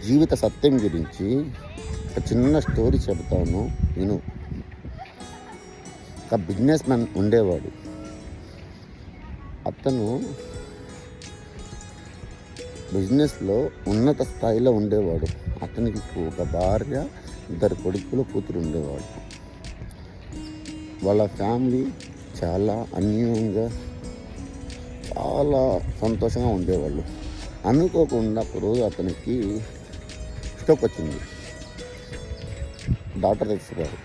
జీవిత సత్యం గురించి ఒక చిన్న స్టోరీ చెబుతాను విను. ఒక బిజినెస్ మ్యాన్ ఉండేవాడు. అతను బిజినెస్లో ఉన్నత స్థాయిలో ఉండేవాడు. అతనికి ఒక భార్య, 2 కొడుకులు, కూతురు ఉండేవాడు. వాళ్ళ ఫ్యామిలీ చాలా అన్యోన్యంగా, చాలా సంతోషంగా ఉండేవాళ్ళు. అనుకోకుండా ఒకరోజు అతనికి స్ట్రోక్ వచ్చింది. డాక్టర్ తెచ్చారు.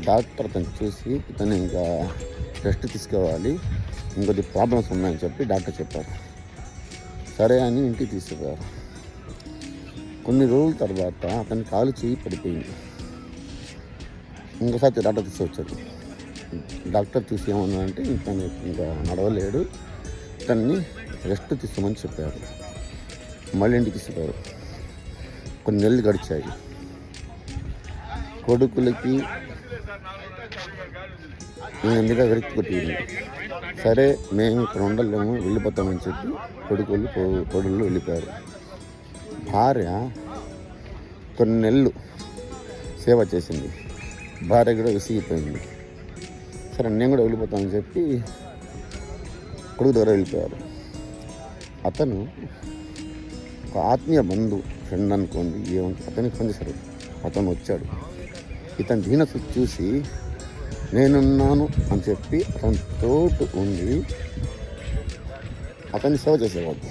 డాక్టర్ అతను చూసి ఇతను ఇంకా రెస్ట్ తీసుకోవాలి, ఇంకొద్ది ప్రాబ్లమ్స్ ఉన్నాయని చెప్పి డాక్టర్ చెప్పారు. సరే అని ఇంటికి తీసుకుపోయారు. కొన్ని రోజుల తర్వాత అతని కాలు చేయి పడిపోయింది. ఇంకోసారి డాక్టర్ తీసుకొచ్చారు. డాక్టర్ చూసి ఏమన్నారంటే ఇతను ఇంకా నడవలేడు, ఇతన్ని రెస్ట్ తీసుకోమని చెప్పారు. మళ్ళీ ఇంటికి తీసుకుపోయారు. కొన్ని నెలలు గడిచాయి. కొడుకులకి నేను మీద వెనక్కి కొట్టింది. సరే మేము ఇక్కడ ఉండలేము, వెళ్ళిపోతామని చెప్పి కొడుళ్ళు వెళ్ళిపోయారు. భార్య కొన్ని నెలలు సేవ చేసింది. భార్య కూడా విసిగిపోయింది. సరే నేను కూడా వెళ్ళిపోతామని చెప్పి కొడుకు దగ్గర వెళ్ళిపోయారు. అతను ఒక ఆత్మీయ ఫ్రెండ్ అనుకోండి, అతనికి ఫోన్ చేశారు. అతను వచ్చాడు. ఇతని దీనస్థితి చూసి నేనున్నాను అని చెప్పి అతని తోటి ఉండి అతన్ని సేవ చేసేవాడు.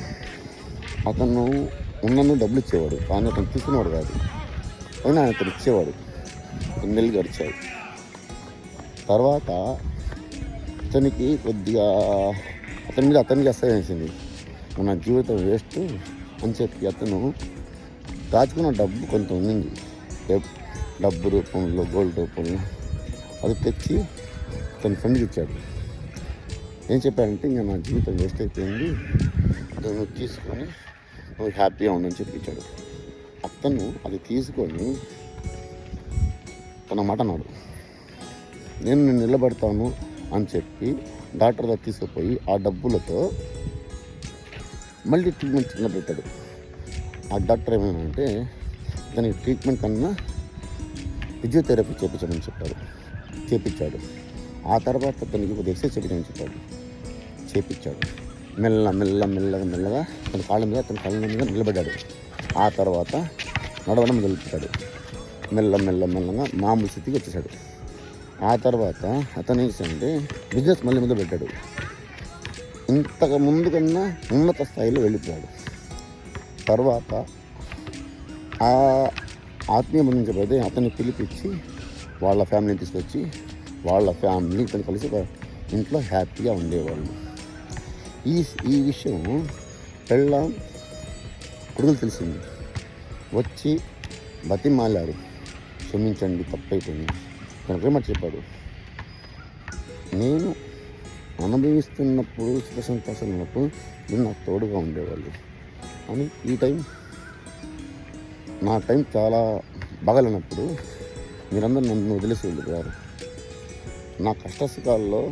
అతను ఉన్నను డబ్బులు ఇచ్చేవాడు, కానీ అతను తీసుకునేవాడు కాదు. అయినా అతను ఇచ్చేవాడు. 2 నెలలు గడిచాయి. తర్వాత అతనికి కొద్దిగా అతనికి అసహ్యం వేసింది. మన జీవితం వేస్ట్ అని చెప్పి అతను దాచుకున్న డబ్బు కొంత ఉండింది, డబ్బు రూపంలో, గోల్డ్ రూపంలో, అది తెచ్చి తన ఫ్రెండ్కి ఇచ్చాడు. ఏం చెప్పాడంటే ఇంకా నా జీవితం వేస్ట్ అయిపోయింది, అతను నువ్వు తీసుకొని నువ్వు హ్యాపీగా ఉండని చెప్పి ఇచ్చాడు. అతను అది తీసుకొని తన మాట అన్నాడు, నేను నిలబడతాను అని చెప్పి డాక్టర్ దగ్గర తీసుకుపోయి ఆ డబ్బులతో మళ్ళీ ట్రీట్మెంట్ పెట్టాడు. ఆ డాక్టర్ ఏమైనా దానికి ట్రీట్మెంట్ కన్నా ఫిజియోథెరపీ చేపించాడు. ఆ తర్వాత అతనికి కొద్దిగా ఎక్సర్సైజ్ చేపించమని చేపించాడు. మెల్లగా తన కాళ్ళ మీద నిలబడ్డాడు. ఆ తర్వాత నడవడం మొదలుపెట్టాడు. మెల్లగా మామూలు స్థితికి వచ్చేసాడు. ఆ తర్వాత అతను ఏంటంటే బిజినెస్ మళ్ళీ మొదలు పెట్టాడు. ఇంతకు ముందు కన్నా ఉన్నత స్థాయిలో వెళ్ళిపోయాడు. తర్వాత ఆ ఆత్మీయ బంధం చెప్పైతే అతన్ని పిలిపించి వాళ్ళ ఫ్యామిలీని తీసుకొచ్చి వాళ్ళ ఫ్యామిలీ ఇతను కలిసి ఇంట్లో హ్యాపీగా ఉండేవాళ్ళు. ఈ విషయం కొడుకులు తెలిసింది. వచ్చి బతిమాలారు, క్షమించండి, తప్పైపోయింది. తనకు ఏమని చెప్పాడు, నేను అనుభవిస్తున్నప్పుడు సుఖ సంతోషాలు ఉన్నప్పుడు నేను నాకు తోడుగా ఉండేవాళ్ళు అని, నా టైం చాలా బాగాలేనప్పుడు మీరందరూ నన్ను వదిలేసి వెళ్ళిపోయారు. నా కష్టసుఖాల్లో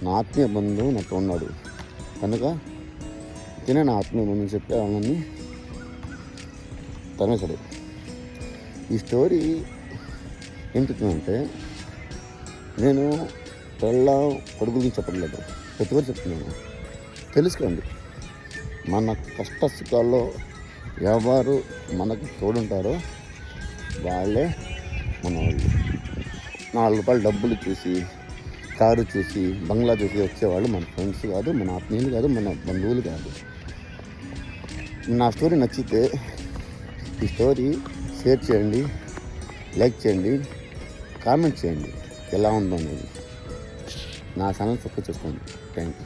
నా ఆత్మీయ బంధువు నాతో ఉన్నాడు కనుక తినే నా ఆత్మీయ బంధువు చెప్పి వాళ్ళని తనేశాడు. ఈ స్టోరీ ఏం చెప్తున్నానంటే, నేను కొడుకులకి చెప్పట్లేదు, ప్రతి ఒక్కరు చెప్తున్నాను. తెలుసుకోండి, మన కష్ట సుఖాల్లో ఎవరు మనకు తోడుంటారో వాళ్ళే మన వాళ్ళు. ₹4 డబ్బులు చూసి, కారు చూసి, బంగ్లా చూసి వచ్చేవాళ్ళు మన ఫ్రెండ్స్ కాదు, మన ఆత్మీయులు కాదు, మన బంధువులు కాదు. నా స్టోరీ నచ్చితే ఈ స్టోరీ షేర్ చేయండి, లైక్ చేయండి, కామెంట్ చేయండి ఎలా ఉందో అనేది. నా ఛానల్ సబ్స్క్రైబ్ చేసుకోండి. Thank you.